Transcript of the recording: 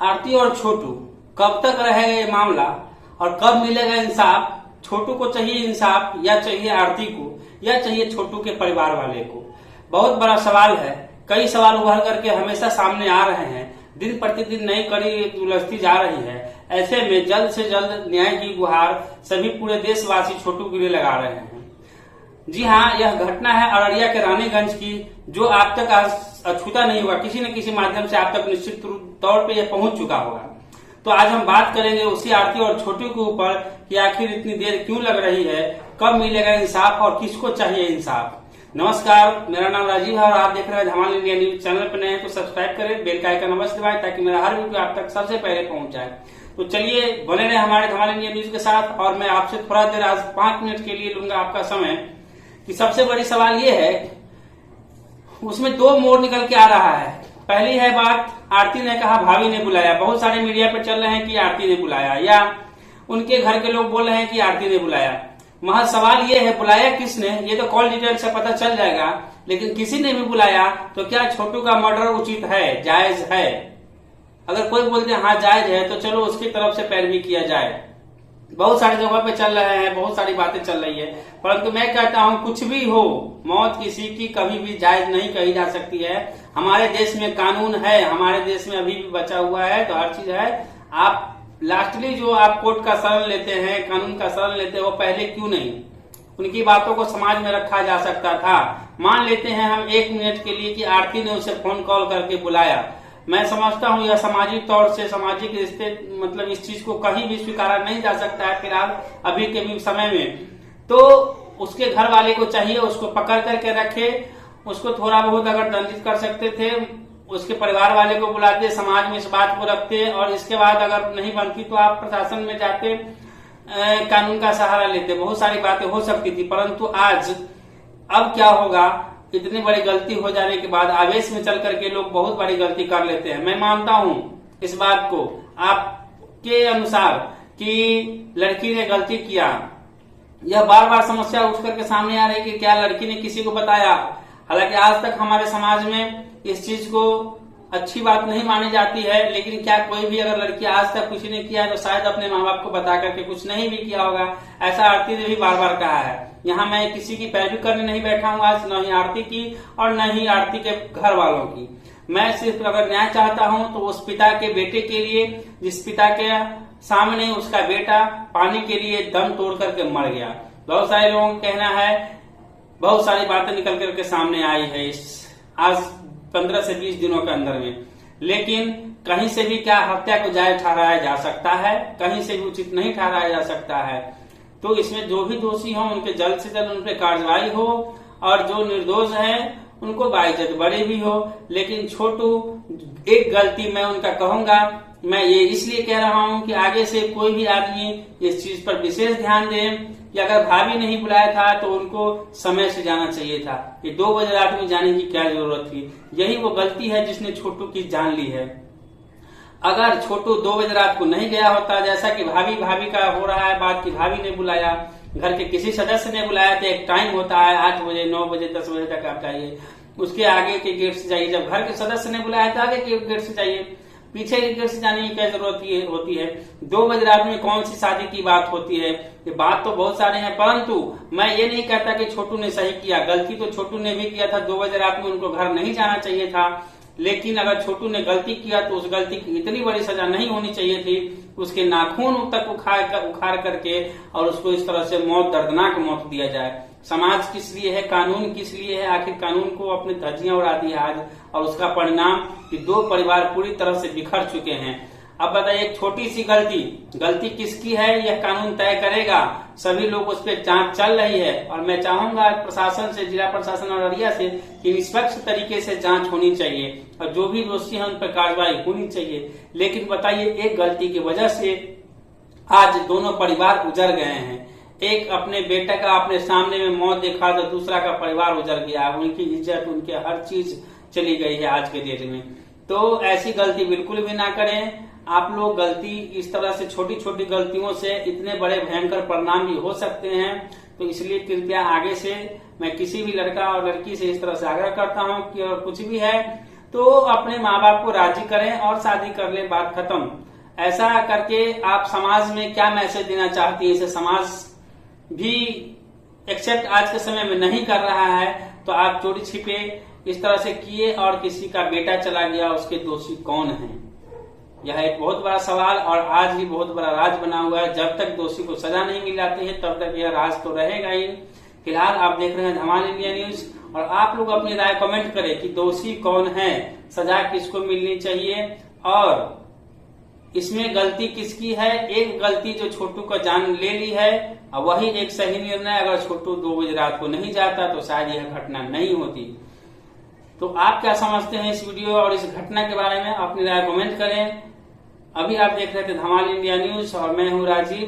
आरती और छोटू कब तक रहेगा ये मामला और कब मिलेगा इंसाफ? छोटू को चाहिए इंसाफ या चाहिए आरती को या चाहिए छोटू के परिवार वाले को? बहुत बड़ा सवाल है। कई सवाल उभर करके हमेशा सामने आ रहे हैं। दिन प्रतिदिन नई कड़ी उलझती जा रही है। ऐसे में जल्द से जल्द न्याय की गुहार सभी पूरे देशवासी छोटू के लिए लगा रहे हैं। जी हाँ, यह घटना है अररिया के रानीगंज की, जो आप तक अछूता नहीं हुआ, किसी न किसी माध्यम से आप तक निश्चित तौर पे यह पहुंच चुका होगा। तो आज हम बात करेंगे उसी आरती और छोटू के ऊपर कि आखिर इतनी देर क्यों लग रही है, कब मिलेगा इंसाफ और किसको चाहिए इंसाफ। नमस्कार, मेरा नाम राजीव है और आप देख रहे हैं धमाल इंडिया न्यूज। चैनल पर नए हैं तो सब्सक्राइब करें, बेल का आइकन अवश्य दबाएं ताकि मेरा हर वीडियो आप तक सबसे पहले पहुंच जाए। तो चलिए बने रहे हमारे धमाल इंडिया न्यूज के साथ। और मैं आपसे थोड़ा देर आज 5 मिनट के लिए लूंगा आपका समय कि सबसे बड़ी सवाल ये है, उसमें 2 मोड़ निकल के आ रहा है। पहली है बात, आरती ने कहा भाभी ने बुलाया। बहुत सारे मीडिया पे चल रहे हैं कि आरती ने बुलाया या उनके घर के लोग बोल रहे हैं कि आरती ने बुलाया। महज सवाल ये है, बुलाया किसने? ये तो कॉल डिटेल से पता चल जाएगा, लेकिन किसी ने भी बुलाया तो क्या छोटू का मर्डर उचित है, जायज है? अगर कोई बोलते हैं हाँ जायज है तो चलो उसकी तरफ से पैरवी किया जाए। बहुत सारी जगह पे चल रहे हैं, बहुत सारी बातें चल रही है, परंतु मैं कहता हूं कुछ भी हो, मौत किसी की कभी भी जायज नहीं कही जा सकती है। हमारे देश में कानून है, हमारे देश में अभी भी बचा हुआ है, तो हर चीज है। आप लास्टली जो आप कोर्ट का शरण लेते हैं, कानून का शरण लेते हैं, वो पहले क्यों नहीं? उनकी बातों को समाज में रखा जा सकता था। मान लेते हैं हम 1 मिनट के लिए कि आरती ने उसे फोन कॉल करके बुलाया। मैं समझता हूँ यह सामाजिक तौर से, सामाजिक रिश्ते, मतलब इस चीज को कहीं भी स्वीकारा नहीं जा सकता है फिलहाल अभी के भी समय में। तो उसके घर वाले को चाहिए उसको पकड़ करके रखे, उसको थोड़ा बहुत अगर दंडित कर सकते थे, उसके परिवार वाले को बुलाते, समाज में इस बात को रखते, और इसके बाद अगर नहीं बनती तो आप प्रशासन में जाते, कानून का सहारा लेते। बहुत सारी बातें हो सकती थी, परंतु आज अब क्या होगा, इतनी बड़ी गलती हो जाने के बाद आवेश में चल करके लोग बहुत बड़ी गलती कर लेते हैं। मैं मानता हूं इस बात को आपके अनुसार कि लड़की ने गलती किया। यह बार बार समस्या उठ करके सामने आ रही है कि क्या लड़की ने किसी को बताया। हालांकि आज तक हमारे समाज में इस चीज को अच्छी बात नहीं मानी जाती है, लेकिन क्या कोई भी अगर लड़की आज तक किसी ने किया है तो शायद अपने माँ बाप को बता करके कुछ नहीं भी किया होगा। ऐसा आरती ने भी बार बार कहा है। यहाँ मैं किसी की पैरवी करने नहीं बैठा हूँ आज, न ही आरती की और न ही आरती के घर वालों की। मैं सिर्फ अगर न्याय चाहता हूँ तो उस पिता के बेटे के लिए, जिस पिता के सामने उसका बेटा पाने के लिए दम तोड़ करके मर गया। बहुत सारे लोगों का कहना है, बहुत सारी बातें निकल करके सामने आई है इस आज 15 से 20 दिनों के अंदर में, लेकिन कहीं से भी क्या हत्या को जायज ठहराया जा सकता है, कहीं से भी उचित नहीं ठहराया जा सकता है। तो इसमें जो भी दोषी हो उनके जल्द से जल्द उन पर कार्रवाई हो, और जो निर्दोष है उनको बाइज्जत बरी भी हो। लेकिन छोटू एक गलती मैं उनका कहूंगा, मैं ये इसलिए कह रहा हूं कि आगे से कोई भी आदमी इस चीज पर विशेष ध्यान दे कि अगर भाभी नहीं बुलाया था तो उनको समय से जाना चाहिए था। ये 2 बजे रात में जाने की क्या जरूरत थी? यही वो गलती है जिसने छोटू की जान ली है। अगर छोटू 2 बजे रात को नहीं गया होता, जैसा कि भाभी का हो रहा है बात कि भाभी ने बुलाया, घर के किसी सदस्य ने बुलाया, तो एक टाइम होता है 8 बजे 9 बजे 10 बजे तक आप जाइए, उसके आगे के गेट से जाइए। जब घर के सदस्य ने बुलाया तो आगे के गेट से जाइए, पीछे के गेट से जाने की क्या जरूरत होती है? 2 बजे रात में कौन सी शादी की बात होती है? ये बात तो बहुत सारे हैं, परंतु मैं ये नहीं कहता कि छोटू ने सही किया। गलती तो छोटू ने भी किया था, 2 बजे रात में उनको घर नहीं जाना चाहिए था। लेकिन अगर छोटू ने गलती किया तो उस गलती की इतनी बड़ी सजा नहीं होनी चाहिए थी, उसके नाखून तक उखाड़ करके और उसको इस तरह से मौत, दर्दनाक मौत दिया जाए। समाज किस लिए है, कानून किस लिए है? आखिर कानून को अपनी धज्जियां उड़ा दी है आज, और उसका परिणाम कि 2 परिवार पूरी तरह से बिखर चुके हैं। अब बताइए, एक छोटी सी गलती किसकी है यह कानून तय करेगा। सभी लोग उस पर जांच चल रही है, और मैं चाहूंगा प्रशासन से, जिला प्रशासन और अररिया से कि निष्पक्ष तरीके से जांच होनी चाहिए और जो भी दोषी है उन पर कार्रवाई होनी चाहिए। लेकिन बताइए, एक गलती की वजह से आज दोनों परिवार उजड़ गए हैं। एक अपने बेटे का अपने सामने में मौत देखा तो दूसरा का परिवार उजड़ गया, उनकी इज्जत, उनके हर चीज चली गई है आज के डेट में। तो ऐसी गलती बिल्कुल भी ना करें आप लोग। गलती इस तरह से, छोटी छोटी गलतियों से इतने बड़े भयंकर परिणाम भी हो सकते हैं। तो इसलिए कृपया आगे से मैं किसी भी लड़का और लड़की से इस तरह से आग्रह करता हूं कि अगर कुछ भी है तो अपने माँ बाप को राजी करें और शादी कर ले, बात खत्म। ऐसा करके आप समाज में क्या मैसेज देना चाहती है, इसे समाज भी एक्सेप्ट आज के समय में नहीं कर रहा है। तो आप चोरी छिपे इस तरह से किए और किसी का बेटा चला गया, उसके दोषी कौन हैं? यह एक बहुत बड़ा सवाल और आज भी बहुत बड़ा राज बना हुआ है। जब तक दोषी को सजा नहीं मिल जाती है तब तक यह राज तो रहेगा ही। फिलहाल आप देख रहे हैं धमाल इंडिया न्यूज और आप लोग अपनी राय कमेंट करें कि दोषी कौन है, सजा किसको मिलनी चाहिए और इसमें गलती किसकी है। एक गलती जो छोटू का जान ले ली है और वही एक सही निर्णय। अगर छोटू 2 बजे रात को नहीं जाता तो शायद यह घटना नहीं होती। तो आप क्या समझते हैं इस वीडियो और इस घटना के बारे में? अपनी राय कमेंट करें। अभी आप देख रहे थे धमाल इंडिया न्यूज और मैं हूं राजीव।